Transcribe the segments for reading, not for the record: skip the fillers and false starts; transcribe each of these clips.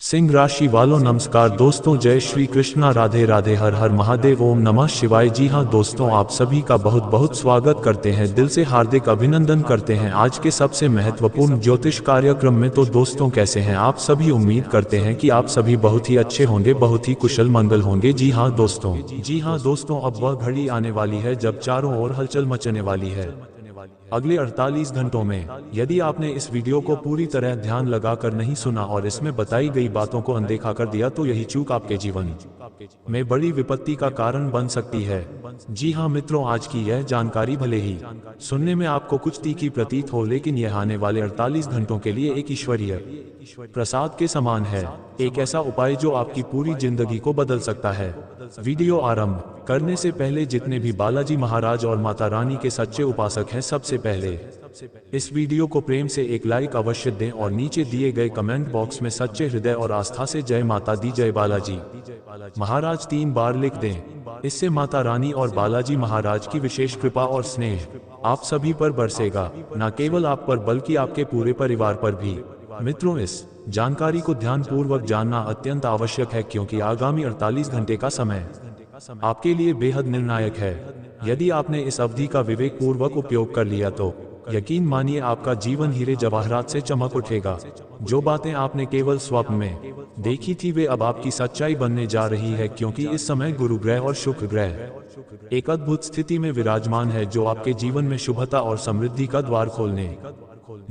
सिंह राशि वालों नमस्कार दोस्तों, जय श्री कृष्णा, राधे राधे, हर हर महादेव, ओम नमः शिवाय। जी हाँ दोस्तों, आप सभी का बहुत बहुत स्वागत करते हैं, दिल से हार्दिक अभिनंदन करते हैं आज के सबसे महत्वपूर्ण ज्योतिष कार्यक्रम में। तो दोस्तों कैसे हैं आप सभी? उम्मीद करते हैं कि आप सभी बहुत ही अच्छे होंगे, बहुत ही कुशल मंगल होंगे। जी हाँ दोस्तों, अब वह घड़ी आने वाली है जब चारों ओर हलचल मचने वाली है। अगले 48 घंटों में यदि आपने इस वीडियो को पूरी तरह ध्यान लगाकर नहीं सुना और इसमें बताई गई बातों को अनदेखा कर दिया तो यही चूक आपके जीवन में बड़ी विपत्ति का कारण बन सकती है। जी हाँ मित्रों, आज की यह जानकारी भले ही सुनने में आपको कुछ तीखी प्रतीत हो, लेकिन यह आने वाले 48 घंटों के लिए एक ईश्वरीय प्रसाद के समान है, एक ऐसा उपाय जो आपकी पूरी जिंदगी को बदल सकता है। वीडियो आरंभ करने से पहले जितने भी बालाजी महाराज और माता रानी के सच्चे उपासक हैं, सबसे पहले इस वीडियो को प्रेम से एक लाइक अवश्य दें और नीचे दिए गए कमेंट बॉक्स में सच्चे हृदय और आस्था से जय माता दी, जय बालाजी महाराज 3 बार लिख दें। इससे माता रानी और बालाजी महाराज की विशेष कृपा और स्नेह आप सभी पर बरसेगा, न केवल आप पर बल्कि आपके पूरे परिवार पर भी। मित्रों, इस जानकारी को ध्यानपूर्वक जानना अत्यंत आवश्यक है, क्योंकि आगामी 48 घंटे का समय आपके लिए बेहद निर्णायक है। यदि आपने इस अवधि का विवेक पूर्वक उपयोग कर लिया तो यकीन मानिए आपका जीवन हीरे जवाहरात से चमक उठेगा। जो बातें आपने केवल स्वप्न में देखी थी वे अब आपकी सच्चाई बनने जा रही है, क्योंकि इस समय गुरु ग्रह और शुक्र ग्रह एक अद्भुत स्थिति में विराजमान है, जो आपके जीवन में शुभता और समृद्धि का द्वार खोलने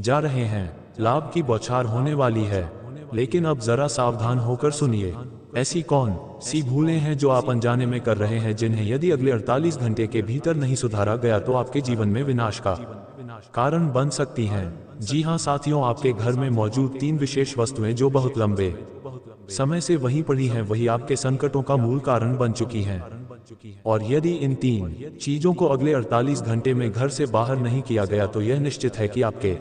जा रहे हैं। लाभ की बौछार होने वाली है, लेकिन अब जरा सावधान होकर सुनिए। ऐसी कौन सी भूलें हैं जो आप अनजाने में कर रहे हैं, जिन्हें यदि अगले 48 घंटे के भीतर नहीं सुधारा गया तो आपके जीवन में विनाश का कारण बन सकती हैं। जी हाँ साथियों, आपके घर में मौजूद 3 विशेष वस्तुएं जो बहुत लंबे समय से वहीं पड़ी हैं, वही आपके संकटों का मूल कारण बन चुकी हैं। और यदि इन 3 चीजों को अगले 48 घंटे में घर से बाहर नहीं किया गया तो यह निश्चित है कि आपके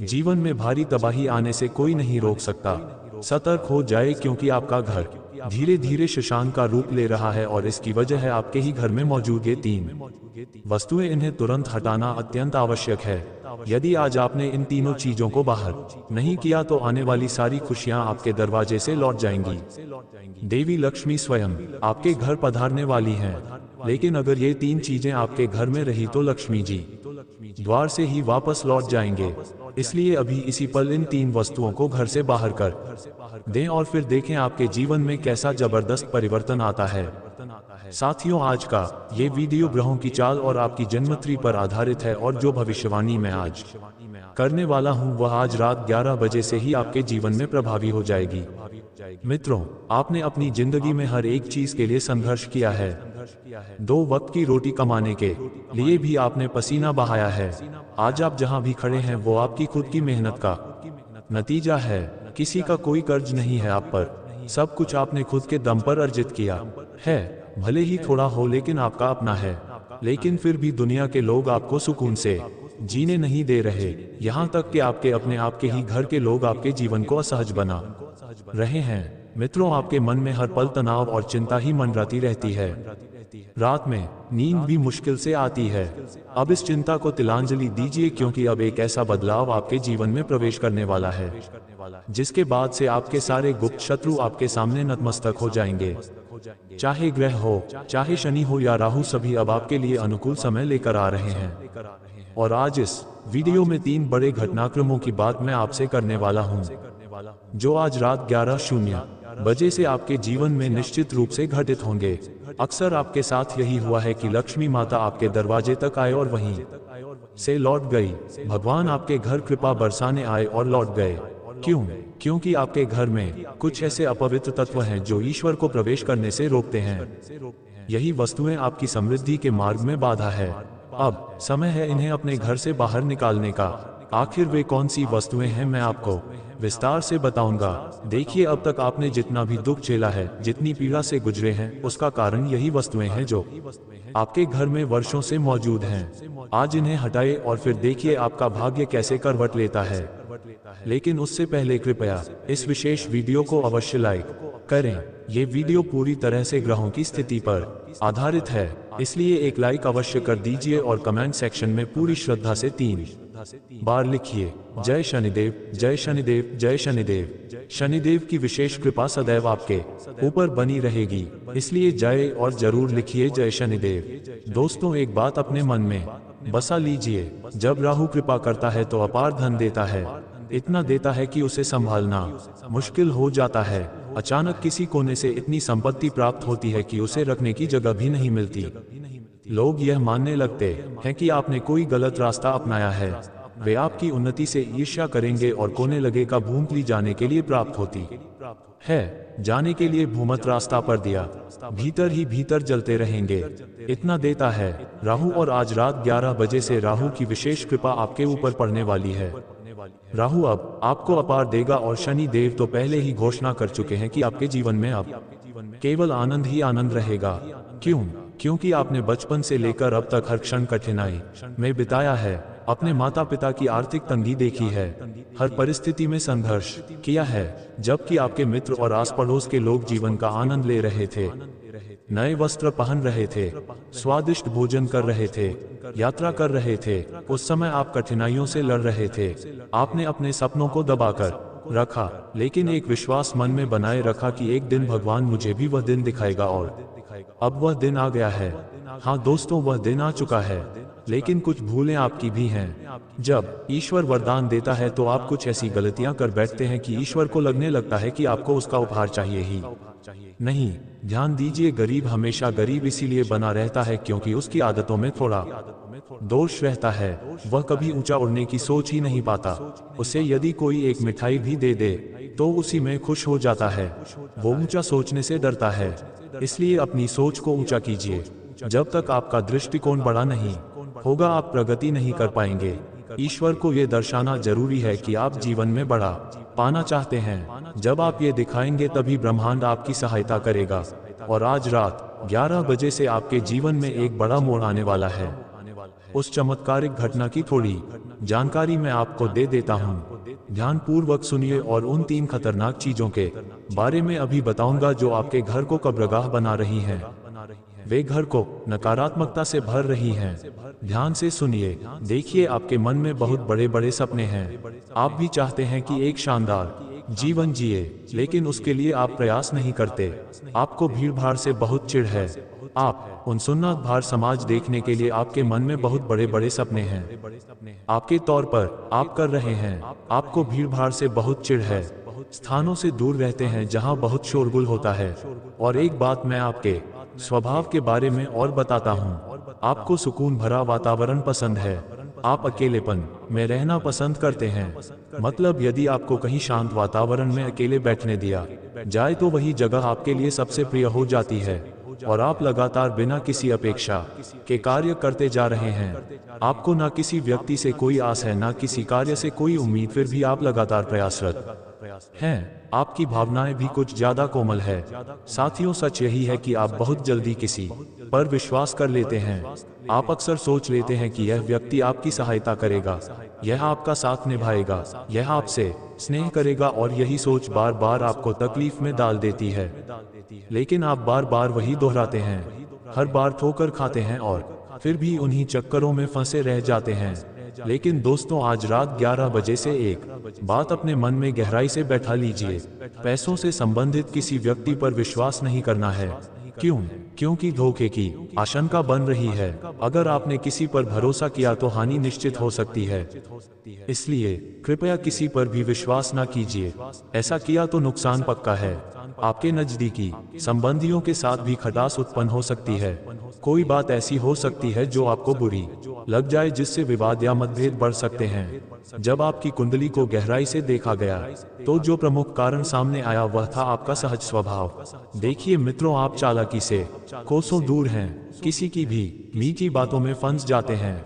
जीवन में भारी तबाही आने से कोई नहीं रोक सकता। सतर्क हो जाए, क्योंकि आपका घर धीरे धीरे शशांक का रूप ले रहा है और इसकी वजह है आपके ही घर में मौजूद ये 3 वस्तुएं। इन्हें तुरंत हटाना अत्यंत आवश्यक है। यदि आज आपने इन तीनों चीजों को बाहर नहीं किया तो आने वाली सारी खुशियां आपके दरवाजे से लौट जाएंगी। देवी लक्ष्मी स्वयं आपके घर पधारने वाली हैं, लेकिन अगर ये 3 चीजें आपके घर में रही तो लक्ष्मी जी द्वार से ही वापस लौट जाएंगे। इसलिए अभी इसी पल इन 3 वस्तुओं को घर से बाहर कर दें और फिर देखें आपके जीवन में कैसा जबरदस्त परिवर्तन आता है। साथियों, आज का ये वीडियो ग्रहों की चाल और आपकी जन्मतिथि पर आधारित है, और जो भविष्यवाणी मैं आज करने वाला हूं वह आज रात 11 बजे से ही आपके जीवन में प्रभावी हो जाएगी। मित्रों, आपने अपनी जिंदगी में हर एक चीज के लिए संघर्ष किया है। 2 वक्त की रोटी कमाने के लिए भी आपने पसीना बहाया है। आज आप जहां भी खड़े हैं वो आपकी खुद की मेहनत का नतीजा है। किसी का कोई कर्ज नहीं है आप पर, सब कुछ आपने खुद के दम पर अर्जित किया है। भले ही थोड़ा हो, लेकिन आपका अपना है। लेकिन फिर भी दुनिया के लोग आपको सुकून से जीने नहीं दे रहे, यहाँ तक कि आपके अपने आपके ही घर के लोग आपके जीवन को असहज बना रहे हैं। मित्रों, आपके मन में हर पल तनाव और चिंता ही मंडराती रहती है। रात में नींद भी मुश्किल से आती है। अब इस चिंता को तिलांजलि दीजिए, क्योंकि अब एक ऐसा बदलाव आपके जीवन में प्रवेश करने वाला है, जिसके बाद से आपके सारे गुप्त शत्रु आपके सामने नतमस्तक हो जाएंगे। चाहे ग्रह हो, चाहे शनि हो या राहु, सभी अब आपके लिए अनुकूल समय लेकर आ रहे हैं। और आज इस वीडियो में 3 बड़े घटनाक्रमों की बात मैं आपसे करने वाला हूं, जो आज रात 11:00 बजे से आपके जीवन में निश्चित रूप से घटित होंगे। अक्सर आपके साथ यही हुआ है कि लक्ष्मी माता आपके दरवाजे तक आए और वहीं से लौट गई। भगवान आपके घर कृपा बरसाने आए और लौट गए। क्यों? क्योंकि आपके घर में कुछ ऐसे अपवित्र तत्व हैं जो ईश्वर को प्रवेश करने से रोकते हैं। यही वस्तुएं आपकी समृद्धि के मार्ग में बाधा है। अब समय है इन्हें अपने घर से बाहर निकालने का। आखिर वे कौन सी वस्तुएं हैं, मैं आपको विस्तार से बताऊंगा। देखिए, अब तक आपने जितना भी दुख झेला है, जितनी पीड़ा से गुजरे हैं, उसका कारण यही वस्तुएं हैं जो आपके घर में वर्षों से मौजूद हैं। आज इन्हें हटाए और फिर देखिए आपका भाग्य कैसे करवट लेता है। लेकिन उससे पहले कृपया इस विशेष वीडियो को अवश्य लाइक करें। ये वीडियो पूरी तरह से ग्रहों की स्थिति पर आधारित है, इसलिए एक लाइक अवश्य कर दीजिए और कमेंट सेक्शन में पूरी श्रद्धा से 3 बार लिखिए, जय शनिदेव, जय शनिदेव, जय शनिदेव। शनिदेव की विशेष कृपा सदैव आपके ऊपर बनी रहेगी, इसलिए जय और जरूर लिखिए, जय शनिदेव। दोस्तों, एक बात अपने मन में बसा लीजिए, जब राहु कृपा करता है तो अपार धन देता है, इतना देता है कि उसे संभालना मुश्किल हो जाता है। अचानक किसी कोने से इतनी संपत्ति प्राप्त होती है कि उसे रखने की जगह भी नहीं मिलती। लोग यह मानने लगते हैं कि आपने कोई गलत रास्ता अपनाया है। वे आपकी उन्नति से ईर्ष्या करेंगे और कोने लगेगा भूख ली जाने के लिए प्राप्त होती है, जाने के लिए भूमत रास्ता पर दिया, भीतर ही भीतर जलते रहेंगे, इतना देता है राहु। और आज रात 11 बजे से राहु की विशेष कृपा आपके ऊपर पड़ने वाली है। राहु अब आपको अपार देगा और शनि देव तो पहले ही घोषणा कर चुके हैं कि आपके जीवन में अब केवल आनंद ही आनंद रहेगा। क्यों? क्योंकि आपने बचपन से लेकर अब तक हर क्षण कठिनाई में बिताया है, अपने माता पिता की आर्थिक तंगी देखी है, हर परिस्थिति में संघर्ष किया है, जबकि आपके मित्र और आस पड़ोस के लोग जीवन का आनंद ले रहे थे, नए वस्त्र पहन रहे थे, स्वादिष्ट भोजन कर रहे थे, यात्रा कर रहे थे। उस समय आप कठिनाइयों से लड़ रहे थे। आपने अपने सपनों को दबाकर रखा, लेकिन एक विश्वास मन में बनाए रखा कि एक दिन भगवान मुझे भी वह दिन दिखाएगा, और अब वह दिन आ गया है। हाँ दोस्तों, वह दिन आ चुका है, लेकिन कुछ भूलें आपकी भी हैं। जब ईश्वर वरदान देता है तो आप कुछ ऐसी गलतियां कर बैठते हैं कि ईश्वर को लगने लगता है कि आपको उसका उपहार चाहिए ही नहीं। ध्यान दीजिए, गरीब हमेशा गरीब इसीलिए बना रहता है क्योंकि उसकी आदतों में थोड़ा दोष रहता है। वह कभी ऊंचा उड़ने की सोच ही नहीं पाता। उसे यदि कोई एक मिठाई भी दे दे तो उसी में खुश हो जाता है। वो ऊंचा सोचने से डरता है, इसलिए अपनी सोच को ऊंचा कीजिए। जब तक आपका दृष्टिकोण बड़ा नहीं होगा, आप प्रगति नहीं कर पाएंगे। ईश्वर को यह दर्शाना जरूरी है कि आप जीवन में बड़ा पाना चाहते हैं। जब आप ये दिखाएंगे तभी ब्रह्मांड आपकी सहायता करेगा। और आज रात 11 बजे से आपके जीवन में एक बड़ा मोड़ आने वाला है। उस चमत्कारिक घटना की थोड़ी जानकारी मैं आपको दे देता हूँ। ध्यान पूर्वक सुनिए और उन 3 खतरनाक चीजों के बारे में अभी बताऊंगा जो आपके घर को कब्रगाह बना रही हैं। वे घर को नकारात्मकता से भर रही हैं। ध्यान से सुनिए, देखिए आपके मन में बहुत बड़े बड़े सपने हैं। आप भी चाहते हैं कि एक शानदार जीवन जिए, लेकिन उसके लिए आप प्रयास नहीं करते। आपको भीड़ भाड़ से बहुत चिढ़ है। आप उन सुन्नत भार समाज देखने के लिए आपके मन में बहुत बड़े बड़े सपने हैं। आपके तौर पर आप कर रहे हैं। आपको भीड़ भाड़ से बहुत चिढ़ है। स्थानों से दूर रहते हैं जहां बहुत शोरगुल होता है। और एक बात मैं आपके स्वभाव के बारे में और बताता हूँ। आपको सुकून भरा वातावरण पसंद है। आप अकेलेपन में रहना पसंद करते हैं। मतलब यदि आपको कहीं शांत वातावरण में अकेले बैठने दिया जाए तो वही जगह आपके लिए सबसे प्रिय हो जाती है। और आप लगातार बिना किसी अपेक्षा के कार्य करते जा रहे हैं। आपको ना किसी व्यक्ति से कोई आस है, ना किसी कार्य से कोई उम्मीद, फिर भी आप लगातार प्रयासरत हैं। आपकी भावनाएं भी कुछ ज्यादा कोमल है। साथियों, सच यही है कि आप बहुत जल्दी किसी पर विश्वास कर लेते हैं। आप अक्सर सोच लेते हैं कि यह व्यक्ति आपकी सहायता करेगा, यह आपका साथ निभाएगा, यह आपसे स्नेह करेगा, और यही सोच बार बार आपको तकलीफ में डाल देती है। लेकिन आप बार बार वही दोहराते हैं, हर बार ठोकर खाते हैं और फिर भी उन्हीं चक्करों में फंसे रह जाते हैं। लेकिन दोस्तों, आज रात 11 बजे से एक बात अपने मन में गहराई से बैठा लीजिए। पैसों से संबंधित किसी व्यक्ति पर विश्वास नहीं करना है। क्यों? क्योंकि धोखे की आशंका बन रही है। अगर आपने किसी पर भरोसा किया तो हानि निश्चित हो सकती है। इसलिए कृपया किसी पर भी विश्वास न कीजिए। ऐसा किया तो नुकसान पक्का है। आपके नजदीकी संबंधियों के साथ भी खटास उत्पन्न हो सकती है। कोई बात ऐसी हो सकती है जो आपको बुरी लग जाए, जिससे विवाद या मतभेद बढ़ सकते हैं। जब आपकी कुंडली को गहराई से देखा गया तो जो प्रमुख कारण सामने आया वह था आपका सहज स्वभाव। देखिए मित्रों, आप चालाकी से कोसों दूर हैं। किसी की भी मीठी बातों में फंस जाते हैं।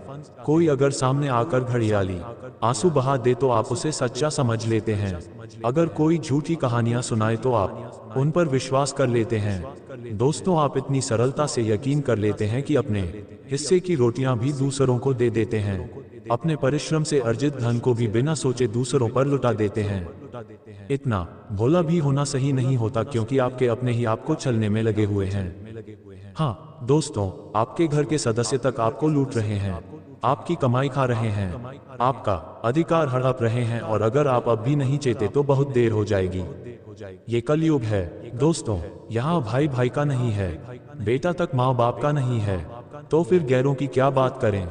कोई अगर सामने आकर घड़ियाली आंसू बहा दे तो आप उसे सच्चा समझ लेते हैं। अगर कोई झूठी कहानियां सुनाए तो आप उन पर विश्वास कर लेते हैं। दोस्तों, आप इतनी सरलता से यकीन कर लेते हैं कि अपने हिस्से की रोटियां भी दूसरों को दे देते हैं। अपने परिश्रम से अर्जित धन को भी बिना सोचे दूसरों पर लुटा देते हैं। इतना भोला भी होना सही नहीं होता, क्योंकि आपके अपने ही आपको छलने में लगे हुए हैं। हाँ दोस्तों, आपके घर के सदस्य तक आपको लूट रहे हैं। आपकी कमाई खा रहे हैं, आपका अधिकार हड़प रहे हैं, और अगर आप अब भी नहीं चेते तो बहुत देर हो जाएगी। ये कलयुग है दोस्तों, यहाँ भाई भाई का नहीं है, बेटा तक माँ बाप का नहीं है, तो फिर गैरों की क्या बात करें।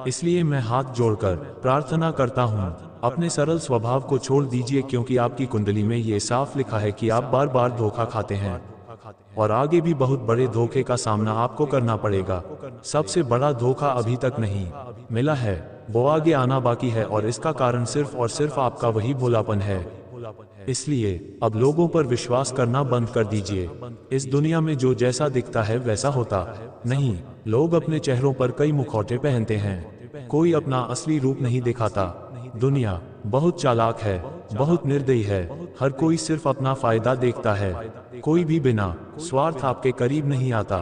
इसलिए मैं हाथ जोड़कर प्रार्थना करता हूँ, अपने सरल स्वभाव को छोड़ दीजिए, क्योंकि आपकी कुंडली में ये साफ लिखा है कि आप बार बार धोखा खाते हैं और आगे भी बहुत बड़े धोखे का सामना आपको करना पड़ेगा। सबसे बड़ा धोखा अभी तक नहीं मिला है, वो आगे आना बाकी है, और इसका कारण सिर्फ और सिर्फ आपका वही भोलापन है। इसलिए अब लोगों पर विश्वास करना बंद कर दीजिए। इस दुनिया में जो जैसा दिखता है वैसा होता नहीं। लोग अपने चेहरों पर कई मुखौटे पहनते हैं, कोई अपना असली रूप नहीं दिखाता। दुनिया बहुत चालाक है, बहुत निर्दयी है, हर कोई सिर्फ अपना फायदा देखता है। कोई भी बिना स्वार्थ आपके करीब नहीं आता,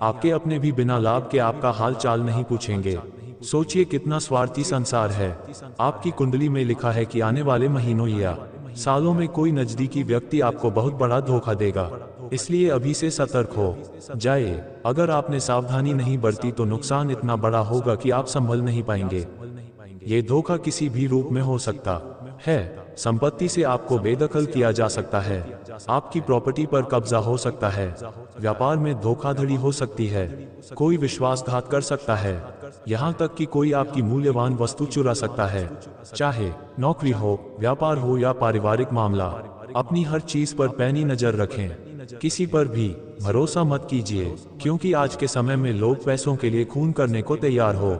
आपके अपने भी बिना लाभ के आपका हाल चाल नहीं पूछेंगे। सोचिए कितना स्वार्थी संसार है। आपकी कुंडली में लिखा है कि आने वाले महीनों या सालों में कोई नजदीकी व्यक्ति आपको बहुत बड़ा धोखा देगा, इसलिए अभी से सतर्क हो जाए। अगर आपने सावधानी नहीं बरती तो नुकसान इतना बड़ा होगा कि आप संभल नहीं पाएंगे। ये धोखा किसी भी रूप में हो सकता है। संपत्ति से आपको बेदखल किया जा सकता है, आपकी प्रॉपर्टी पर कब्जा हो सकता है, व्यापार में धोखाधड़ी हो सकती है, कोई विश्वासघात कर सकता है, यहाँ तक कि कोई आपकी मूल्यवान वस्तु चुरा सकता है। चाहे नौकरी हो, व्यापार हो या पारिवारिक मामला, अपनी हर चीज पर पैनी नजर रखें। किसी पर भी भरोसा मत कीजिए, क्योंकि आज के समय में लोग पैसों के लिए खून करने को तैयार हो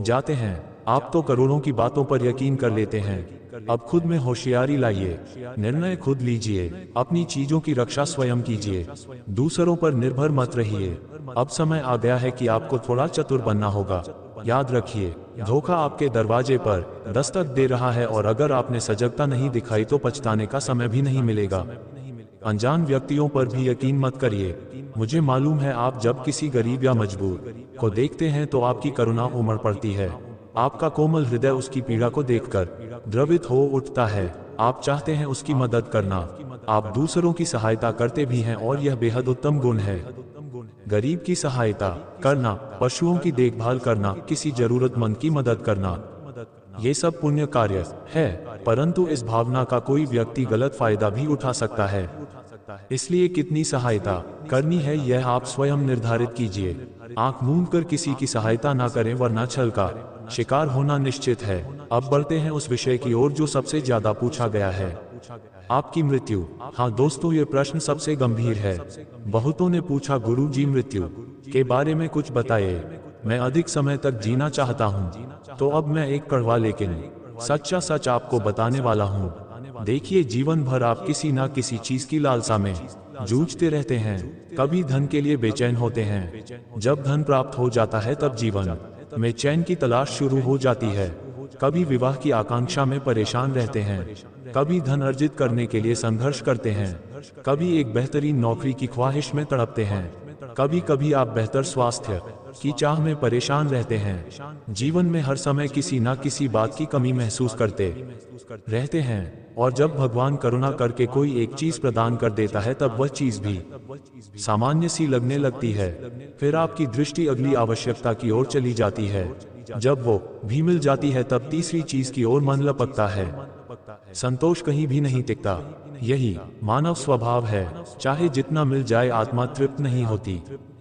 जाते हैं। आप तो करोड़ों की बातों पर यकीन कर लेते हैं। अब खुद में होशियारी लाइए, निर्णय खुद लीजिए, अपनी चीजों की रक्षा स्वयं कीजिए, दूसरों पर निर्भर मत रहिए। अब समय आ गया है कि आपको थोड़ा चतुर बनना होगा। याद रखिए, धोखा आपके दरवाजे पर दस्तक दे रहा है, और अगर आपने सजगता नहीं दिखाई तो पछताने का समय भी नहीं मिलेगा। अनजान व्यक्तियों पर भी यकीन मत करिए। मुझे मालूम है, आप जब किसी गरीब या मजबूर को देखते हैं तो आपकी करुणा उमड़ पड़ती है। आपका कोमल हृदय उसकी पीड़ा को देखकर द्रवित हो उठता है। आप चाहते हैं उसकी मदद करना, आप दूसरों की सहायता करते भी हैं, और यह बेहद उत्तम गुण है। गरीब की सहायता करना, पशुओं की देखभाल करना, किसी जरूरतमंद की मदद करना, ये सब पुण्य कार्य है। परंतु इस भावना का कोई व्यक्ति गलत फायदा भी उठा सकता है, इसलिए कितनी सहायता करनी है यह आप स्वयं निर्धारित कीजिए। आंख मूंद कर किसी की सहायता ना करें, वरना छल का शिकार होना निश्चित है। अब बढ़ते हैं उस विषय की ओर जो सबसे ज्यादा पूछा गया है, आपकी मृत्यु। हाँ दोस्तों, ये प्रश्न सबसे गंभीर है। बहुतों ने पूछा, गुरु जी मृत्यु के बारे में कुछ बताइए, मैं अधिक समय तक जीना चाहता हूँ। तो अब मैं एक कड़वा लेकिन सच्चा सच आपको बताने वाला हूँ। देखिए, जीवन भर आप किसी ना किसी चीज की लालसा में जूझते रहते हैं। कभी धन के लिए बेचैन होते हैं, जब धन प्राप्त हो जाता है तब जीवन में चैन की तलाश शुरू हो जाती है। कभी विवाह की आकांक्षा में परेशान रहते हैं, कभी धन अर्जित करने के लिए संघर्ष करते हैं, कभी एक बेहतरीन नौकरी की ख्वाहिश में तड़पते हैं, कभी कभी आप बेहतर स्वास्थ्य की चाह में परेशान रहते हैं। जीवन में हर समय किसी ना किसी बात की कमी महसूस करते रहते हैं, और जब भगवान करुणा करके कोई एक चीज प्रदान कर देता है तब वह चीज भी सामान्य सी लगने लगती है। फिर आपकी दृष्टि अगली आवश्यकता की ओर चली जाती है। जब वो भी मिल जाती है तब तीसरी चीज की ओर मन लपकता है। संतोष कहीं भी नहीं टिकता। यही मानव स्वभाव है, चाहे जितना मिल जाए आत्मा तृप्त नहीं होती।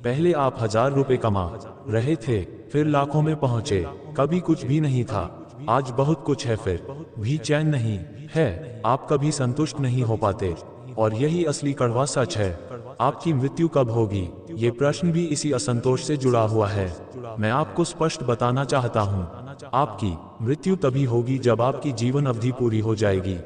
पहले आप 1000 रुपए कमा रहे थे, फिर लाखों में पहुंचे, कभी कुछ भी नहीं था, आज बहुत कुछ है, फिर भी चैन नहीं है, आप कभी संतुष्ट नहीं हो पाते। और यही असली कड़वा सच है। आपकी मृत्यु कब होगी, ये प्रश्न भी इसी असंतोष से जुड़ा हुआ है। मैं आपको स्पष्ट बताना चाहता हूँ, आपकी मृत्यु तभी होगी जब आपकी जीवन अवधि पूरी हो जाएगी।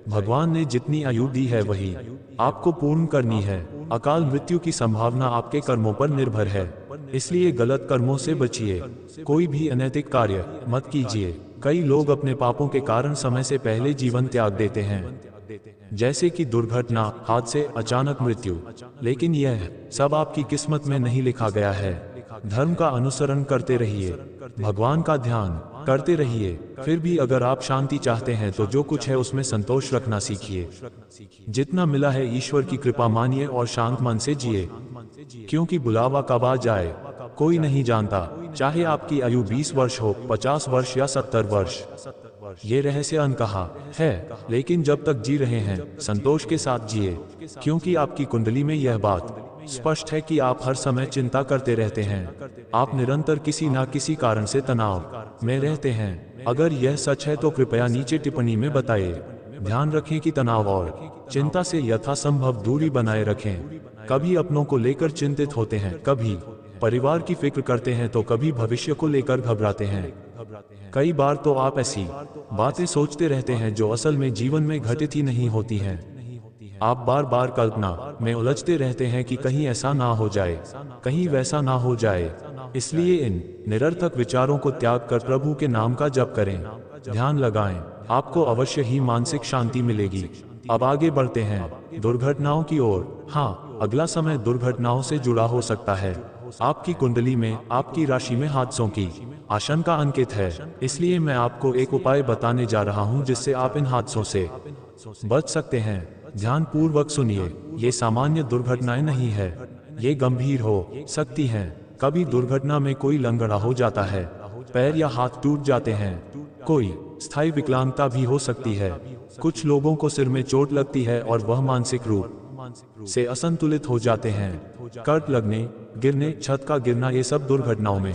भगवान ने जितनी आयु दी है वही आपको पूर्ण करनी है। अकाल मृत्यु की संभावना आपके कर्मों पर निर्भर है, इसलिए गलत कर्मों से बचिए। कोई भी अनैतिक कार्य मत कीजिए। कई लोग अपने पापों के कारण समय से पहले जीवन त्याग देते हैं, जैसे कि दुर्घटना, हादसे, अचानक मृत्यु। लेकिन यह सब आपकी किस्मत में नहीं लिखा गया है। धर्म का अनुसरण करते रहिए, भगवान का ध्यान करते रहिए। फिर भी अगर आप शांति चाहते हैं तो जो कुछ है उसमें संतोष रखना सीखिए। जितना मिला है ईश्वर की कृपा मानिए और शांत मन से जिए, क्योंकि बुलावा कब आ जाए कोई नहीं जानता, चाहे आपकी आयु 20 वर्ष हो, 50 वर्ष या 70 वर्ष। ये रहस्य अनकहा है, लेकिन जब तक जी रहे हैं संतोष के साथ जिए, क्योंकि आपकी कुंडली में यह बात स्पष्ट है कि आप हर समय चिंता करते रहते हैं। आप निरंतर किसी न किसी कारण से तनाव में रहते हैं। अगर यह सच है तो कृपया नीचे टिप्पणी में बताइए। ध्यान रखें कि तनाव और चिंता से यथासंभव दूरी बनाए रखें। कभी अपनों को लेकर चिंतित होते हैं, कभी परिवार की फिक्र करते हैं तो कभी भविष्य को लेकर घबराते हैं। कई बार तो आप ऐसी बातें सोचते रहते हैं जो असल में जीवन में घटित ही नहीं होती हैं। आप बार बार कल्पना में उलझते रहते हैं कि कहीं ऐसा ना हो जाए, कहीं वैसा ना हो जाए। इसलिए इन निरर्थक विचारों को त्याग कर प्रभु के नाम का जप करें, ध्यान लगाएं, आपको अवश्य ही मानसिक शांति मिलेगी। अब आगे बढ़ते हैं दुर्घटनाओं की ओर। हाँ, अगला समय दुर्घटनाओं से जुड़ा हो सकता है। आपकी कुंडली में, आपकी राशि में हादसों की आशंका अंकित है, इसलिए मैं आपको एक उपाय बताने जा रहा हूं जिससे आप इन हादसों से बच सकते हैं। ध्यान पूर्वक सुनिए, ये सामान्य दुर्घटनाएं नहीं है, ये गंभीर हो सकती हैं। कभी दुर्घटना में कोई लंगड़ा हो जाता है, पैर या हाथ टूट जाते हैं, कोई स्थायी विकलांगता भी हो सकती है। कुछ लोगों को सिर में चोट लगती है और वह मानसिक रूप से असंतुलित हो जाते हैं। कट लगने, गिरने, छत का गिरना, ये सब दुर्घटनाओं में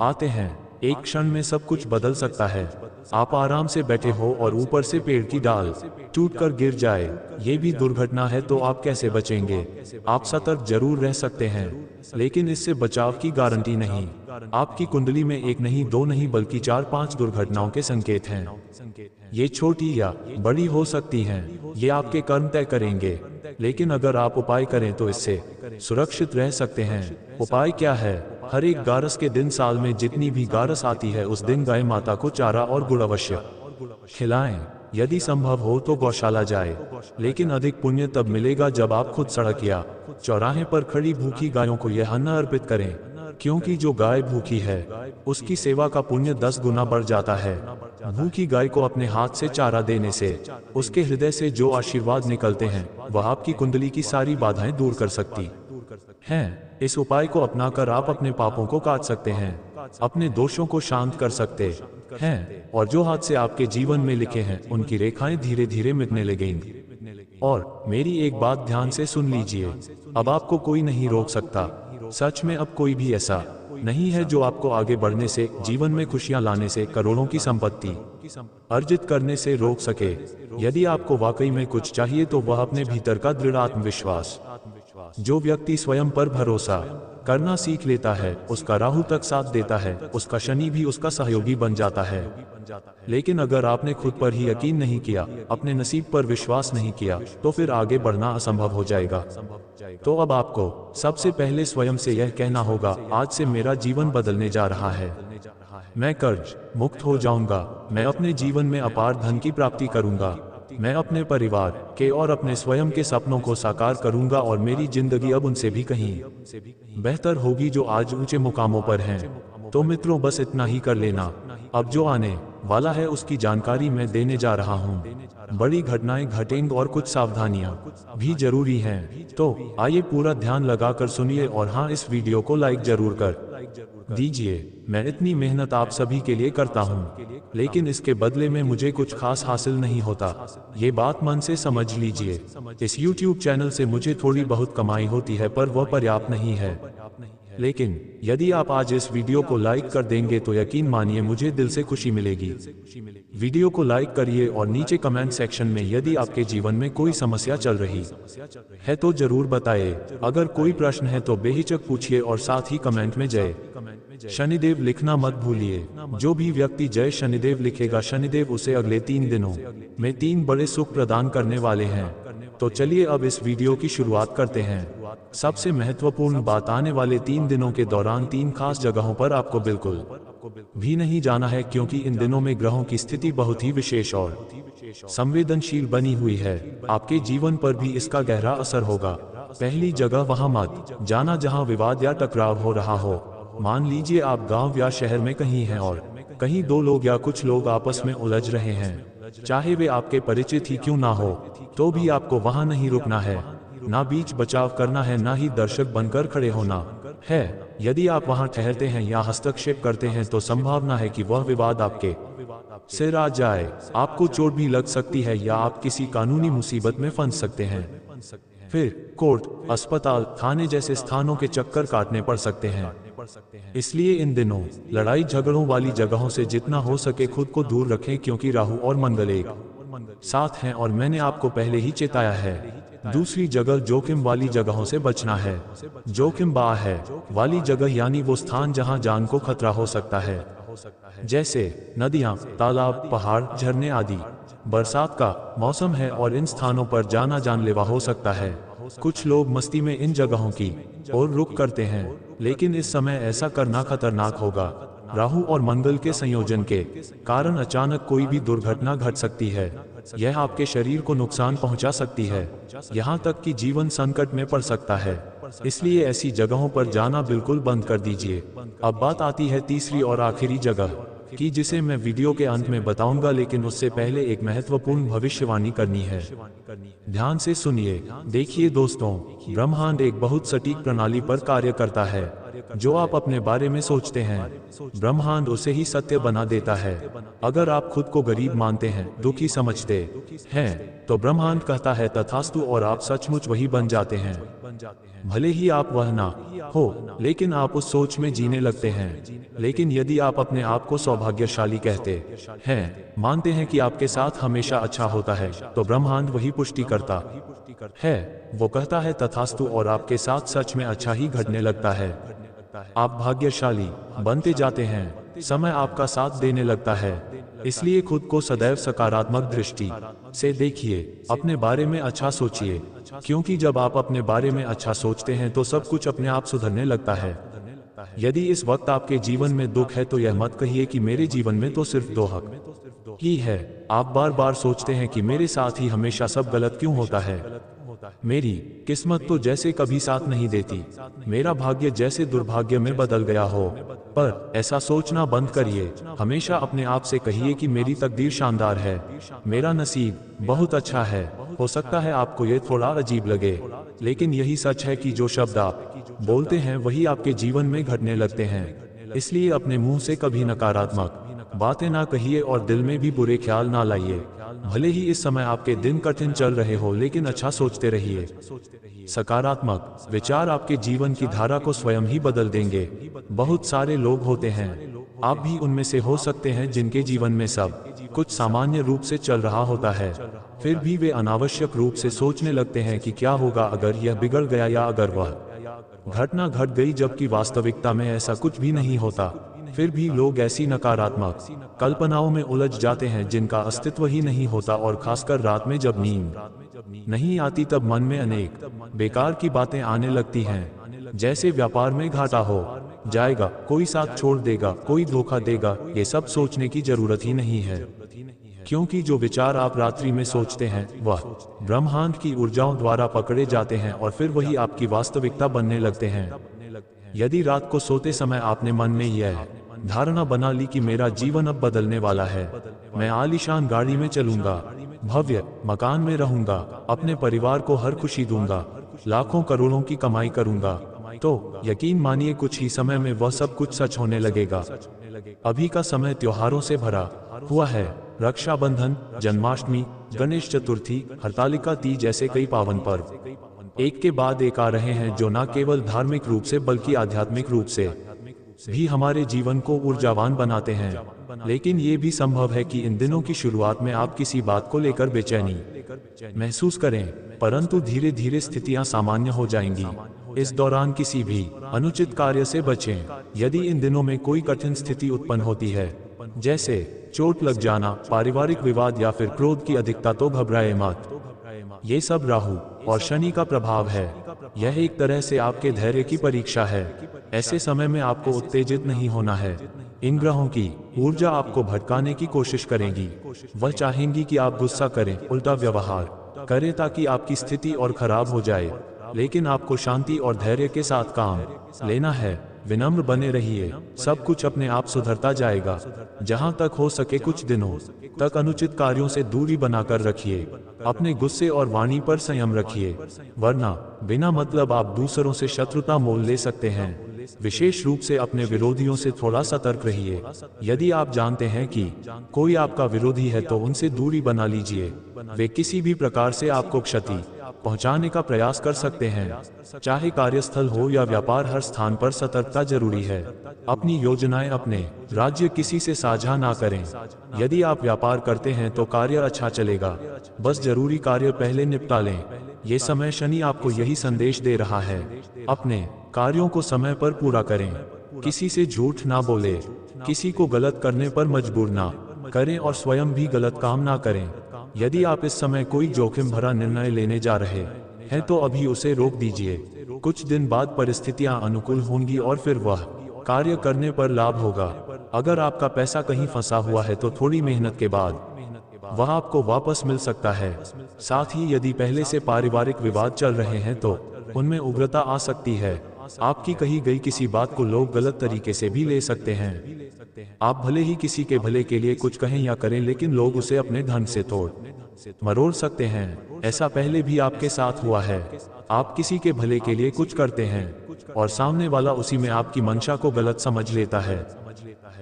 आते हैं। एक क्षण में सब कुछ बदल सकता है। आप आराम से बैठे हो और ऊपर से पेड़ की डाल टूटकर गिर जाए, ये भी दुर्घटना है। तो आप कैसे बचेंगे? आप सतर्क जरूर रह सकते हैं, लेकिन इससे बचाव की गारंटी नहीं। आपकी कुंडली में एक नहीं, दो नहीं, बल्कि 4-5 दुर्घटनाओं के संकेत हैं। ये छोटी या बड़ी हो सकती हैं, ये आपके कर्म तय करेंगे। लेकिन अगर आप उपाय करें तो इससे सुरक्षित रह सकते हैं। उपाय क्या है? हर एक गारस के दिन, साल में जितनी भी गारस आती है, उस दिन गाय माता को चारा और गुड़ अवश्य खिलाएं। यदि संभव हो तो गौशाला जाए, लेकिन अधिक पुण्य तब मिलेगा जब आप खुद सड़क या चौराहे पर खड़ी भूखी गायों को यह अन्न अर्पित करें, क्योंकि जो गाय भूखी है उसकी सेवा का पुण्य 10 गुना बढ़ जाता है। भूखी गाय को अपने हाथ से चारा देने से उसके हृदय से जो आशीर्वाद निकलते हैं वह आपकी कुंडली की सारी बाधाएं दूर कर सकती हैं। इस उपाय को अपनाकर आप अपने पापों को काट सकते हैं, अपने दोषों को शांत कर सकते हैं, और जो हादसे आपके जीवन में लिखे हैं उनकी रेखाएं धीरे धीरे मिटने लगेंगी। और मेरी एक बात ध्यान से सुन लीजिए, अब आपको कोई नहीं रोक सकता। सच में अब कोई भी ऐसा नहीं है जो आपको आगे बढ़ने से, जीवन में खुशियां लाने से, करोड़ों की संपत्ति अर्जित करने से रोक सके। यदि आपको वाकई में कुछ चाहिए तो वह अपने भीतर का दृढ़ आत्मविश्वास। जो व्यक्ति स्वयं पर भरोसा करना सीख लेता है, उसका राहु तक साथ देता है, उसका शनि भी उसका सहयोगी बन जाता है। लेकिन अगर आपने खुद पर ही यकीन नहीं किया, अपने नसीब पर विश्वास नहीं किया, तो फिर आगे बढ़ना असंभव हो जाएगा। तो अब आपको सबसे पहले स्वयं से यह कहना होगा, आज से मेरा जीवन बदलने जा रहा है। मैं कर्ज मुक्त हो जाऊंगा, मैं अपने जीवन में अपार धन की प्राप्ति करूंगा, मैं अपने परिवार के और अपने स्वयं के सपनों को साकार करूंगा, और मेरी जिंदगी अब उनसे भी कहीं बेहतर होगी जो आज ऊंचे मुकामों पर हैं। तो मित्रों, बस इतना ही कर लेना। अब जो आने वाला है उसकी जानकारी मैं देने जा रहा हूं। बड़ी घटनाएं घटेंगी और कुछ सावधानियां भी जरूरी हैं। तो आइए पूरा ध्यान लगाकर सुनिए, और हाँ, इस वीडियो को लाइक जरूर कर दीजिए। मैं इतनी मेहनत आप सभी के लिए करता हूं, लेकिन इसके बदले में मुझे कुछ खास हासिल नहीं होता, ये बात मन से समझ लीजिए। इस YouTube चैनल से मुझे थोड़ी बहुत कमाई होती है, पर वह पर्याप्त नहीं है। लेकिन यदि आप आज इस वीडियो को लाइक कर देंगे तो यकीन मानिए मुझे दिल से खुशी मिलेगी। वीडियो को लाइक करिए और नीचे कमेंट सेक्शन में यदि आपके जीवन में कोई समस्या चल रही है तो जरूर बताइए। अगर कोई प्रश्न है तो बेहिचक पूछिए, और साथ ही कमेंट में जय शनिदेव लिखना मत भूलिए। जो भी व्यक्ति जय शनिदेव लिखेगा, शनिदेव उसे अगले 3 दिनों में 3 बड़े सुख प्रदान करने वाले हैं। तो चलिए अब इस वीडियो की शुरुआत करते हैं। सबसे महत्वपूर्ण बात, आने वाले 3 दिनों के दौरान 3 खास जगहों पर आपको बिल्कुल भी नहीं जाना है, क्योंकि इन दिनों में ग्रहों की स्थिति बहुत ही विशेष और संवेदनशील बनी हुई है। आपके जीवन पर भी इसका गहरा असर होगा। पहली जगह वहां मत जाना जहां विवाद या टकराव हो रहा हो। मान लीजिए आप गांव या शहर में कहीं हैं और कहीं 2 लोग या कुछ लोग आपस में उलझ रहे हैं, चाहे वे आपके परिचित ही क्यों ना हो, तो भी आपको वहां नहीं रुकना है, ना बीच बचाव करना है, ना ही दर्शक बनकर खड़े होना है। यदि आप वहां ठहरते हैं या हस्तक्षेप करते हैं तो संभावना है कि वह विवाद आपके सिर आ जाए, आपको चोट भी लग सकती है या आप किसी कानूनी मुसीबत में फंस सकते हैं। फिर कोर्ट, अस्पताल, थाने जैसे स्थानों के चक्कर काटने पड़ सकते हैं। इसलिए इन दिनों लड़ाई झगड़ों वाली जगहों से जितना हो सके खुद को दूर रखें, क्योंकि राहु और मंगल एक साथ हैं और मैंने आपको पहले ही चेताया है। दूसरी जगह जोखिम वाली जगहों से बचना है। जोखिम है वाली जगह यानी वो स्थान जहां जान को खतरा हो सकता है, जैसे नदियां, तालाब, पहाड़, झरने आदि। बरसात का मौसम है और इन स्थानों पर जाना जानलेवा हो सकता है। कुछ लोग मस्ती में इन जगहों की ओर रुख करते हैं, लेकिन इस समय ऐसा करना खतरनाक होगा। राहु और मंगल के संयोजन के कारण अचानक कोई भी दुर्घटना घट सकती है। यह आपके शरीर को नुकसान पहुंचा सकती है, यहाँ तक कि जीवन संकट में पड़ सकता है। इसलिए ऐसी जगहों पर जाना बिल्कुल बंद कर दीजिए। अब बात आती है तीसरी और आखिरी जगह की, जिसे मैं वीडियो के अंत में बताऊंगा, लेकिन उससे पहले एक महत्वपूर्ण भविष्यवाणी करनी है। ध्यान से सुनिए। देखिए दोस्तों, ब्रह्मांड एक बहुत सटीक प्रणाली पर कार्य करता है। जो आप अपने बारे में सोचते हैं, ब्रह्मांड उसे ही सत्य बना देता है। अगर आप खुद को गरीब मानते हैं, दुखी समझते हैं, तो ब्रह्मांड कहता है तथास्तु और आप सचमुच वही बन जाते हैं। भले ही आप वह ना हो, लेकिन आप उस सोच में जीने लगते हैं। लेकिन यदि आप अपने आप को सौभाग्यशाली कहते हैं, मानते हैं कि आपके साथ हमेशा अच्छा होता है, तो ब्रह्मांड वही पुष्टि करता है। वो कहता है तथास्तु और आपके साथ सच में अच्छा ही घटने लगता है। आप भाग्यशाली बनते जाते हैं, समय आपका साथ देने लगता है। इसलिए खुद को सदैव सकारात्मक दृष्टि से देखिए, अपने बारे में अच्छा सोचिए, क्योंकि जब आप अपने बारे में अच्छा सोचते हैं तो सब कुछ अपने आप सुधरने लगता है। यदि इस वक्त आपके जीवन में दुख है तो यह मत कहिए कि मेरे जीवन में तो सिर्फ दुख ही है। आप बार बार सोचते हैं कि मेरे साथ ही हमेशा सब गलत क्यों होता है, मेरी किस्मत तो जैसे कभी साथ नहीं देती, मेरा भाग्य जैसे दुर्भाग्य में बदल गया हो। पर ऐसा सोचना बंद करिए। हमेशा अपने आप से कहिए कि मेरी तकदीर शानदार है, मेरा नसीब बहुत अच्छा है। हो सकता है आपको ये थोड़ा अजीब लगे, लेकिन यही सच है कि जो शब्द आप बोलते हैं वही आपके जीवन में घटने लगते हैं। इसलिए अपने मुंह से कभी नकारात्मक बातें ना कहिए और दिल में भी बुरे ख्याल ना लाइए। भले ही इस समय आपके दिन कठिन चल रहे हो, लेकिन अच्छा सोचते रहिए। सकारात्मक विचार आपके जीवन की धारा को स्वयं ही बदल देंगे। बहुत सारे लोग होते हैं, आप भी उनमें से हो सकते हैं, जिनके जीवन में सब कुछ सामान्य रूप से चल रहा होता है, फिर भी वे अनावश्यक रूप से सोचने लगते हैं कि क्या होगा अगर यह बिगड़ गया या अगर वह घटना घट गई, जबकि वास्तविकता में ऐसा कुछ भी नहीं होता। फिर भी लोग ऐसी नकारात्मक कल्पनाओं में उलझ जाते हैं जिनका अस्तित्व ही नहीं होता, और खासकर रात में जब नींद नहीं आती तब मन में अनेक बेकार की बातें आने लगती हैं, जैसे व्यापार में घाटा हो जाएगा, कोई साथ छोड़ देगा, कोई धोखा देगा। ये सब सोचने की जरूरत ही नहीं है, क्योंकि जो विचार आप रात्रि में सोचते हैं वह ब्रह्मांड की ऊर्जाओं द्वारा पकड़े जाते हैं और फिर वही आपकी वास्तविकता बनने लगते हैं। यदि रात को सोते समय आपने मन में यह धारणा बना ली कि मेरा जीवन अब बदलने वाला है, मैं आलीशान गाड़ी में चलूंगा, भव्य मकान में रहूंगा, अपने परिवार को हर खुशी दूंगा, लाखों करोड़ों की कमाई करूंगा, तो यकीन मानिए कुछ ही समय में वह सब कुछ सच होने लगेगा। अभी का समय त्योहारों से भरा हुआ है। रक्षाबंधन, जन्माष्टमी, गणेश चतुर्थी, हरतालिका तीज जैसे कई पावन पर्व एक के बाद एक आ रहे हैं, जो न केवल धार्मिक रूप से बल्कि आध्यात्मिक रूप से भी हमारे जीवन को ऊर्जावान बनाते हैं। लेकिन ये भी संभव है कि इन दिनों की शुरुआत में आप किसी बात को लेकर बेचैनी महसूस करें, परंतु धीरे धीरे स्थितियां सामान्य हो जाएंगी। इस दौरान किसी भी अनुचित कार्य से बचें। यदि इन दिनों में कोई कठिन स्थिति उत्पन्न होती है, जैसे चोट लग जाना, पारिवारिक विवाद या फिर क्रोध की अधिकता, तो घबराए मत। ये सब राहु और शनि का प्रभाव है। यह एक तरह से आपके धैर्य की परीक्षा है। ऐसे समय में आपको उत्तेजित नहीं होना है। इन ग्रहों की ऊर्जा आपको भटकाने की कोशिश करेगी। वह चाहेंगी कि आप गुस्सा करें, उल्टा व्यवहार करें, ताकि आपकी स्थिति और खराब हो जाए। लेकिन आपको शांति और धैर्य के साथ काम लेना है। विनम्र बने रहिए, सब कुछ अपने आप सुधरता जाएगा। जहां तक हो सके कुछ दिनों तक अनुचित कार्यों से दूरी बनाकर रखिए। अपने गुस्से और वाणी पर संयम रखिए, वरना बिना मतलब आप दूसरों से शत्रुता मोल ले सकते हैं। विशेष रूप से अपने विरोधियों से थोड़ा सतर्क रहिए। यदि आप जानते हैं कि कोई आपका विरोधी है तो उनसे दूरी बना लीजिए। वे किसी भी प्रकार से आपको क्षति पहुंचाने का प्रयास कर सकते हैं। चाहे कार्यस्थल हो या व्यापार, हर स्थान पर सतर्कता जरूरी है। अपनी योजनाएं अपने राज्य किसी से साझा ना करें। यदि आप व्यापार करते हैं तो कार्य अच्छा चलेगा, बस जरूरी कार्य पहले निपटा लें। ये समय शनि आपको यही संदेश दे रहा है। अपने कार्यों को समय पर पूरा करें, किसी से झूठ ना बोले, किसी को गलत करने पर मजबूर ना करें और स्वयं भी गलत काम ना करें। यदि आप इस समय कोई जोखिम भरा निर्णय लेने जा रहे हैं तो अभी उसे रोक दीजिए। कुछ दिन बाद परिस्थितियां अनुकूल होंगी और फिर वह कार्य करने पर लाभ होगा। अगर आपका पैसा कहीं फंसा हुआ है तो थोड़ी मेहनत के बाद वह आपको वापस मिल सकता है। साथ ही यदि पहले से पारिवारिक विवाद चल रहे हैं तो उनमें उग्रता आ सकती है। आपकी कही गई किसी बात को लोग गलत तरीके से भी ले सकते हैं। आप भले ही किसी के भले के लिए कुछ कहें या करें, लेकिन लोग उसे अपने ढंग से तोड़ मरोड़ सकते हैं। ऐसा पहले भी आपके साथ हुआ है। आप किसी के भले के लिए कुछ करते हैं और सामने वाला उसी में आपकी मंशा को गलत समझ लेता है,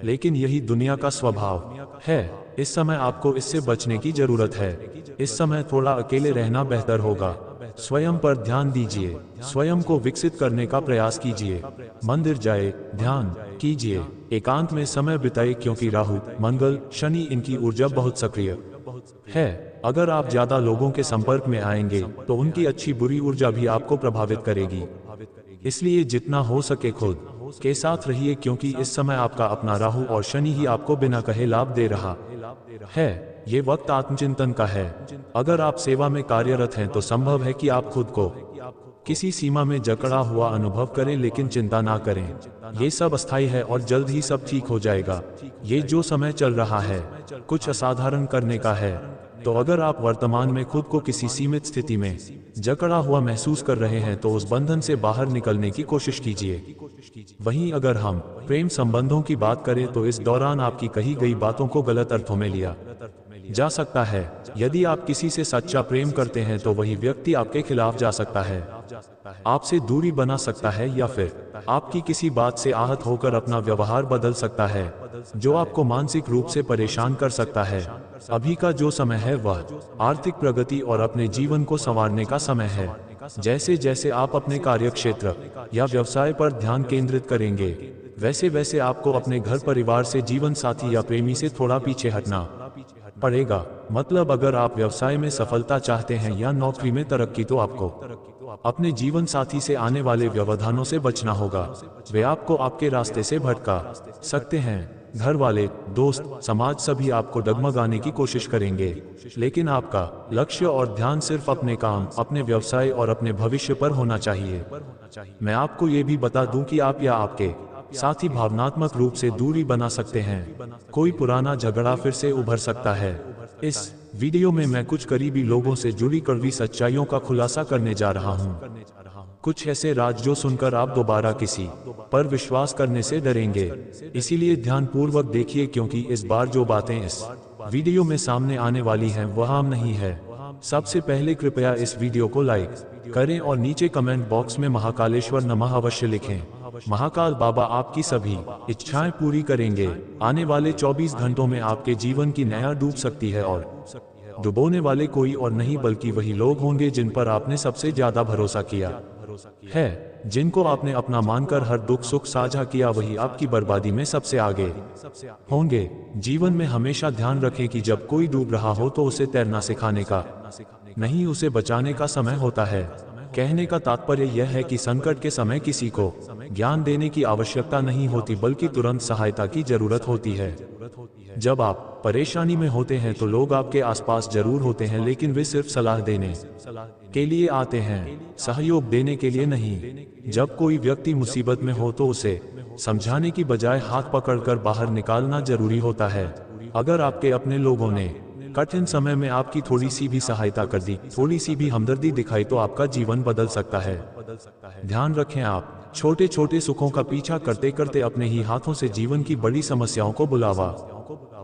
लेकिन यही दुनिया का स्वभाव है। इस समय आपको इससे बचने की जरूरत है। इस समय थोड़ा अकेले रहना बेहतर होगा। स्वयं पर ध्यान दीजिए, स्वयं को विकसित करने का प्रयास कीजिए। मंदिर जाए, ध्यान कीजिए, एकांत में समय बिताए, क्योंकि राहु, मंगल, शनि इनकी ऊर्जा बहुत सक्रिय है। अगर आप ज्यादा लोगों के संपर्क में आएंगे तो उनकी अच्छी बुरी ऊर्जा भी आपको प्रभावित करेगी। इसलिए जितना हो सके खुद के साथ रहिए, क्योंकि इस समय आपका अपना राहु और शनि ही आपको बिना कहे लाभ दे रहा है। ये वक्त आत्मचिंतन का है। अगर आप सेवा में कार्यरत हैं तो संभव है कि आप खुद को किसी सीमा में जकड़ा हुआ अनुभव करें, लेकिन चिंता ना करें। ये सब अस्थायी है और जल्द ही सब ठीक हो जाएगा। ये जो समय चल रहा है कुछ असाधारण करने का है। तो अगर आप वर्तमान में खुद को किसी सीमित स्थिति में जकड़ा हुआ महसूस कर रहे हैं तो उस बंधन से बाहर निकलने की कोशिश कीजिए। वहीं अगर हम प्रेम संबंधों की बात करें तो इस दौरान आपकी कही गई बातों को गलत अर्थों में लिया जा सकता है। यदि आप किसी से सच्चा प्रेम करते हैं तो वही व्यक्ति आपके खिलाफ जा सकता है, आपसे दूरी बना सकता है, या फिर आपकी किसी बात से आहत होकर अपना व्यवहार बदल सकता है, जो आपको मानसिक रूप से परेशान कर सकता है। अभी का जो समय है वह आर्थिक प्रगति और अपने जीवन को संवारने का समय है। जैसे जैसे आप अपने कार्यक्षेत्र या व्यवसाय पर ध्यान केंद्रित करेंगे, वैसे वैसे आपको अपने घर परिवार से, जीवन साथी या प्रेमी से थोड़ा पीछे हटना पड़ेगा। मतलब अगर आप व्यवसाय में सफलता चाहते हैं या नौकरी में तरक्की तो आपको अपने जीवन साथी से आने वाले व्यवधानों से बचना होगा। वे आपको आपके रास्ते से भटका सकते हैं। घर वाले, दोस्त, समाज सभी आपको डगमगाने की कोशिश करेंगे, लेकिन आपका लक्ष्य और ध्यान सिर्फ अपने काम, अपने व्यवसाय और अपने भविष्य पर होना चाहिए। मैं आपको ये भी बता दूं कि आप या आपके साथी भावनात्मक रूप से दूरी बना सकते हैं। कोई पुराना झगड़ा फिर से उभर सकता है। इस वीडियो में मैं कुछ करीबी लोगों से जुड़ी कड़वी सच्चाइयों का खुलासा करने जा रहा हूं। कुछ ऐसे राज जो सुनकर आप दोबारा किसी पर विश्वास करने से डरेंगे। इसीलिए ध्यानपूर्वक देखिए, क्योंकि इस बार जो बातें इस वीडियो में सामने आने वाली हैं वह आम नहीं है। सबसे पहले कृपया इस वीडियो को लाइक करें और नीचे कमेंट बॉक्स में महाकालेश्वर नमः अवश्य लिखें। महाकाल बाबा आपकी सभी इच्छाएं पूरी करेंगे। आने वाले 24 घंटों में आपके जीवन की नया डूब सकती है, और डुबोने वाले कोई और नहीं बल्कि वही लोग होंगे जिन पर आपने सबसे ज्यादा भरोसा किया है। जिनको आपने अपना मानकर हर दुख सुख साझा किया, वही आपकी बर्बादी में सबसे आगे होंगे। जीवन में हमेशा ध्यान रखें कि जब कोई डूब रहा हो तो उसे तैरना सिखाने का नहीं, उसे बचाने का समय होता है। कहने का तात्पर्य यह है कि संकट के समय किसी को ज्ञान देने की आवश्यकता नहीं होती, बल्कि तुरंत सहायता की जरूरत होती है। जब आप परेशानी में होते हैं तो लोग आपके आसपास जरूर होते हैं, लेकिन वे सिर्फ सलाह देने के लिए आते हैं, सहयोग देने के लिए नहीं। जब कोई व्यक्ति मुसीबत में हो तो उसे समझाने की बजाय हाथ पकड़कर बाहर निकालना जरूरी होता है। अगर आपके अपने लोगों ने कठिन समय में आपकी थोड़ी सी भी सहायता कर दी, थोड़ी सी भी हमदर्दी दिखाई, तो आपका जीवन बदल सकता है। ध्यान रखें, आप छोटे छोटे सुखों का पीछा करते करते अपने ही हाथों से जीवन की बड़ी समस्याओं को बुलावा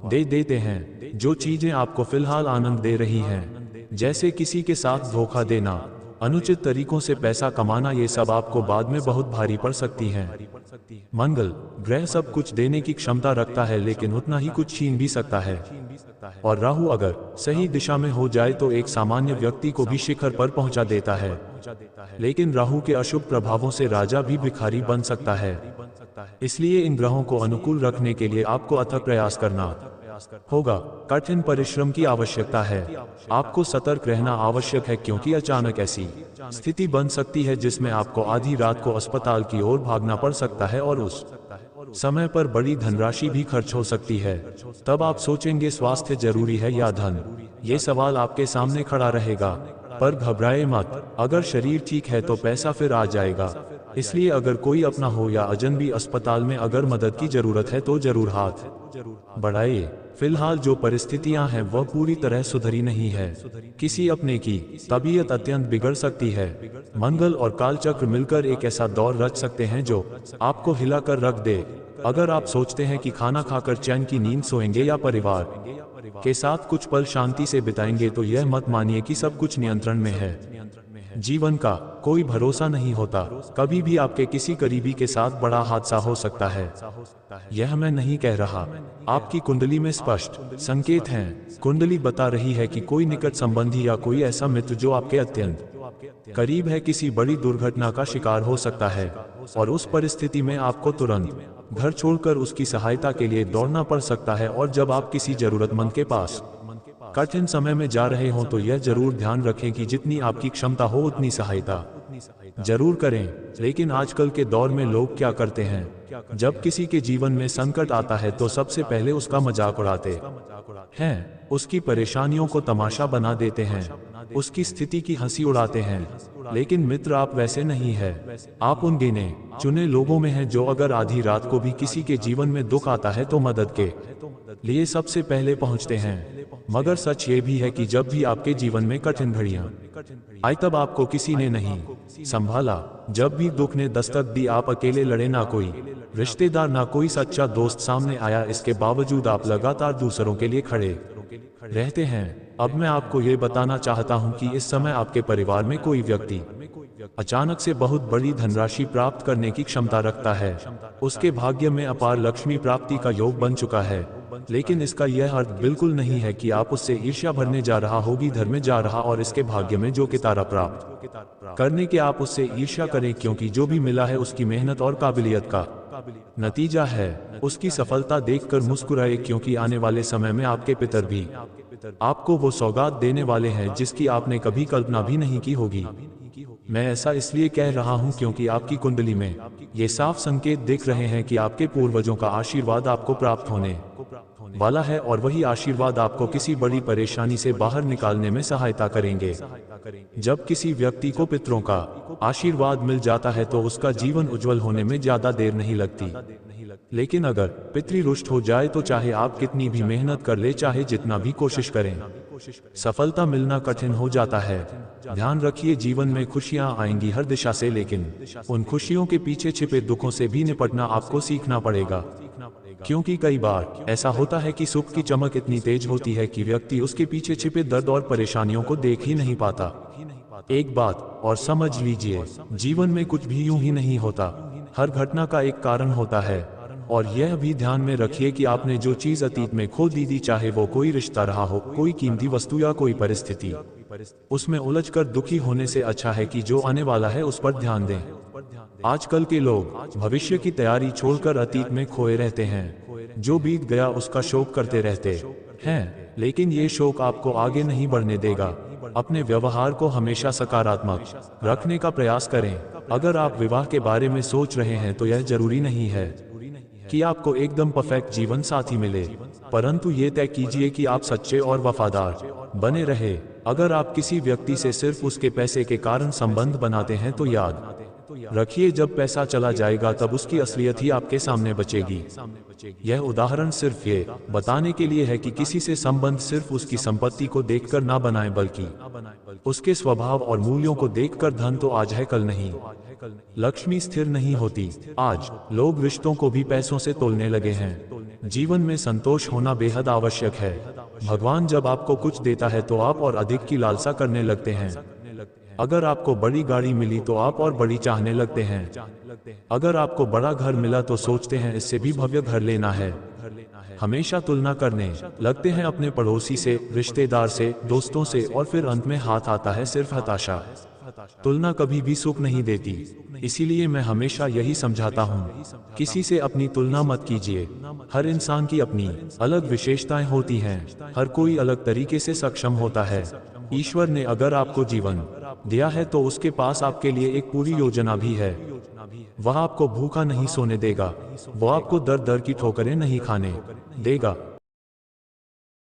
दे देते हैं। जो चीजें आपको फिलहाल आनंद दे रही हैं, जैसे किसी के साथ धोखा देना, अनुचित तरीकों से पैसा कमाना, ये सब आपको बाद में बहुत भारी पड़ सकती हैं। मंगल ग्रह सब कुछ देने की क्षमता रखता है, लेकिन उतना ही कुछ छीन भी सकता है। और राहु अगर सही दिशा में हो जाए तो एक सामान्य व्यक्ति को भी शिखर पर पहुंचा देता है, लेकिन राहु के अशुभ प्रभावों से राजा भी भिखारी बन सकता है। इसलिए इन ग्रहों को अनुकूल रखने के लिए आपको अथक प्रयास करना होगा। कठिन परिश्रम की आवश्यकता है। आपको सतर्क रहना आवश्यक है, क्योंकि अचानक ऐसी स्थिति बन सकती है जिसमें आपको आधी रात को अस्पताल की ओर भागना पड़ सकता है और उस समय पर बड़ी धनराशि भी खर्च हो सकती है। तब आप सोचेंगे, स्वास्थ्य जरूरी है या धन? ये सवाल आपके सामने खड़ा रहेगा, पर घबराए मत। अगर शरीर ठीक है तो पैसा फिर आ जाएगा। इसलिए अगर कोई अपना हो या अजनबी अस्पताल में अगर मदद की जरूरत है तो जरूर हाथ बढ़ाइए। फिलहाल जो परिस्थितियां हैं वह पूरी तरह सुधरी नहीं है। किसी अपने की तबीयत अत्यंत बिगड़ सकती है। मंगल और कालचक्र मिलकर एक ऐसा दौर रच सकते हैं जो आपको हिलाकर रख दे। अगर आप सोचते हैं कि खाना खाकर चैन की नींद सोएंगे या परिवार के साथ कुछ पल शांति से बिताएंगे, तो यह मत मानिए कि सब कुछ नियंत्रण में है। जीवन का कोई भरोसा नहीं होता। कभी भी आपके किसी करीबी के साथ बड़ा हादसा हो सकता है। यह मैं नहीं कह रहा, आपकी कुंडली में स्पष्ट संकेत हैं। कुंडली बता रही है कि कोई निकट संबंधी या कोई ऐसा मित्र जो आपके अत्यंत करीब है, किसी बड़ी दुर्घटना का शिकार हो सकता है, और उस परिस्थिति में आपको तुरंत घर छोड़कर उसकी सहायता के लिए दौड़ना पड़ सकता है। और जब आप किसी जरूरतमंद के पास कठिन समय में जा रहे हों तो यह जरूर ध्यान रखें कि जितनी आपकी क्षमता हो उतनी सहायता जरूर करें। लेकिन आजकल के दौर में लोग क्या करते हैं, जब किसी के जीवन में संकट आता है तो सबसे पहले उसका मजाक उड़ाते हैं, उसकी परेशानियों को तमाशा बना देते हैं, उसकी स्थिति की हंसी उड़ाते हैं। लेकिन मित्र, आप वैसे नहीं है। आप उन गिने चुने लोगों में हैं जो अगर आधी रात को भी किसी के जीवन में दुख आता है तो मदद के लिए सबसे पहले पहुंचते हैं। मगर सच ये भी है कि जब भी आपके जीवन में कठिन घड़ियां आई तब आपको किसी ने नहीं संभाला। जब भी दुख ने दस्तक दी, आप अकेले लड़े, ना कोई रिश्तेदार, ना कोई सच्चा दोस्त सामने आया। इसके बावजूद आप लगातार दूसरों के लिए खड़े रहते हैं। अब मैं आपको ये बताना चाहता हूँ कि इस समय आपके परिवार में कोई व्यक्ति अचानक से बहुत बड़ी धनराशि प्राप्त करने की क्षमता रखता है। उसके भाग्य में अपार लक्ष्मी प्राप्ति का योग बन चुका है। लेकिन इसका यह अर्थ बिल्कुल नहीं है कि आप उससे ईर्ष्या भरने जा रहा होगी धर में जा रहा और इसके भाग्य में जो कितारा प्राप्त करने के आप उससे ईर्ष्या करें, क्योंकि जो भी मिला है उसकी मेहनत और काबिलियत का नतीजा है। उसकी सफलता देखकर मुस्कुराए, क्योंकि आने वाले समय में आपके पितर भी आपको वो सौगात देने वाले हैं जिसकी आपने कभी कल्पना भी नहीं की होगी। मैं ऐसा इसलिए कह रहा हूं क्योंकि आपकी कुंडली में ये साफ संकेत दिख रहे हैं कि आपके पूर्वजों का आशीर्वाद आपको प्राप्त होने वाला है, और वही आशीर्वाद आपको किसी बड़ी परेशानी से बाहर निकालने में सहायता करेंगे। जब किसी व्यक्ति को पितरों का आशीर्वाद मिल जाता है तो उसका जीवन उज्जवल होने में ज्यादा देर नहीं लगती। लेकिन अगर पितृ रुष्ट हो जाए तो चाहे आप कितनी भी मेहनत कर ले, चाहे जितना भी कोशिश करें, सफलता मिलना कठिन हो जाता है। ध्यान रखिए, जीवन में खुशियां आएंगी हर दिशा से, लेकिन उन खुशियों के पीछे छिपे दुखों से भी निपटना आपको सीखना पड़ेगा। क्योंकि कई बार ऐसा होता है कि सुख की चमक इतनी तेज होती है कि व्यक्ति उसके पीछे छिपे दर्द और परेशानियों को देख ही नहीं पाता। एक बात और समझ लीजिए, जीवन में कुछ भी यूं ही नहीं होता। हर घटना का एक कारण होता है, और यह भी ध्यान में रखिए कि आपने जो चीज अतीत में खो दी थी, चाहे वो कोई रिश्ता रहा हो, कोई कीमती वस्तु या कोई परिस्थिति, उसमें उलझकर दुखी होने से अच्छा है कि जो आने वाला है उस पर ध्यान दें। आजकल के लोग भविष्य की तैयारी छोड़कर अतीत में खोए रहते हैं। जो बीत गया उसका शोक करते रहते हैं, लेकिन ये शोक आपको आगे नहीं बढ़ने देगा। अपने व्यवहार को हमेशा सकारात्मक रखने का प्रयास करें। अगर आप विवाह के बारे में सोच रहे हैं तो यह जरूरी नहीं है कि आपको एकदम परफेक्ट जीवन साथी मिले, परंतु ये तय कीजिए कि आप सच्चे और वफादार बने रहे। अगर आप किसी व्यक्ति से सिर्फ उसके पैसे के कारण संबंध बनाते हैं तो याद रखिए, जब पैसा चला जाएगा तब उसकी असलियत ही आपके सामने बचेगी। यह उदाहरण सिर्फ ये बताने के लिए है कि किसी से संबंध सिर्फ उसकी संपत्ति को देखकर ना बनाएं, बल्कि उसके स्वभाव और मूल्यों को देखकर। धन तो आज है, कल नहीं। लक्ष्मी स्थिर नहीं होती। आज लोग रिश्तों को भी पैसों से तोलने लगे हैं। जीवन में संतोष होना बेहद आवश्यक है। भगवान जब आपको कुछ देता है तो आप और अधिक की लालसा करने लगते हैं। अगर आपको बड़ी गाड़ी मिली तो आप और बड़ी चाहने लगते हैं। अगर आपको बड़ा घर मिला तो सोचते हैं इससे भी भव्य घर लेना है। हमेशा तुलना करने लगते हैं अपने पड़ोसी से, रिश्तेदार से, दोस्तों से, और फिर अंत में हाथ आता है सिर्फ हताशा। तुलना कभी भी सुख नहीं देती, इसीलिए मैं हमेशा यही समझाता हूँ, किसी से अपनी तुलना मत कीजिए। हर इंसान की अपनी अलग विशेषताएं होती हैं, हर कोई अलग तरीके से सक्षम होता है। ईश्वर ने अगर आपको जीवन दिया है तो उसके पास आपके लिए एक पूरी योजना भी है। वह आपको भूखा नहीं सोने देगा, वो आपको दर दर की ठोकरें नहीं खाने देगा।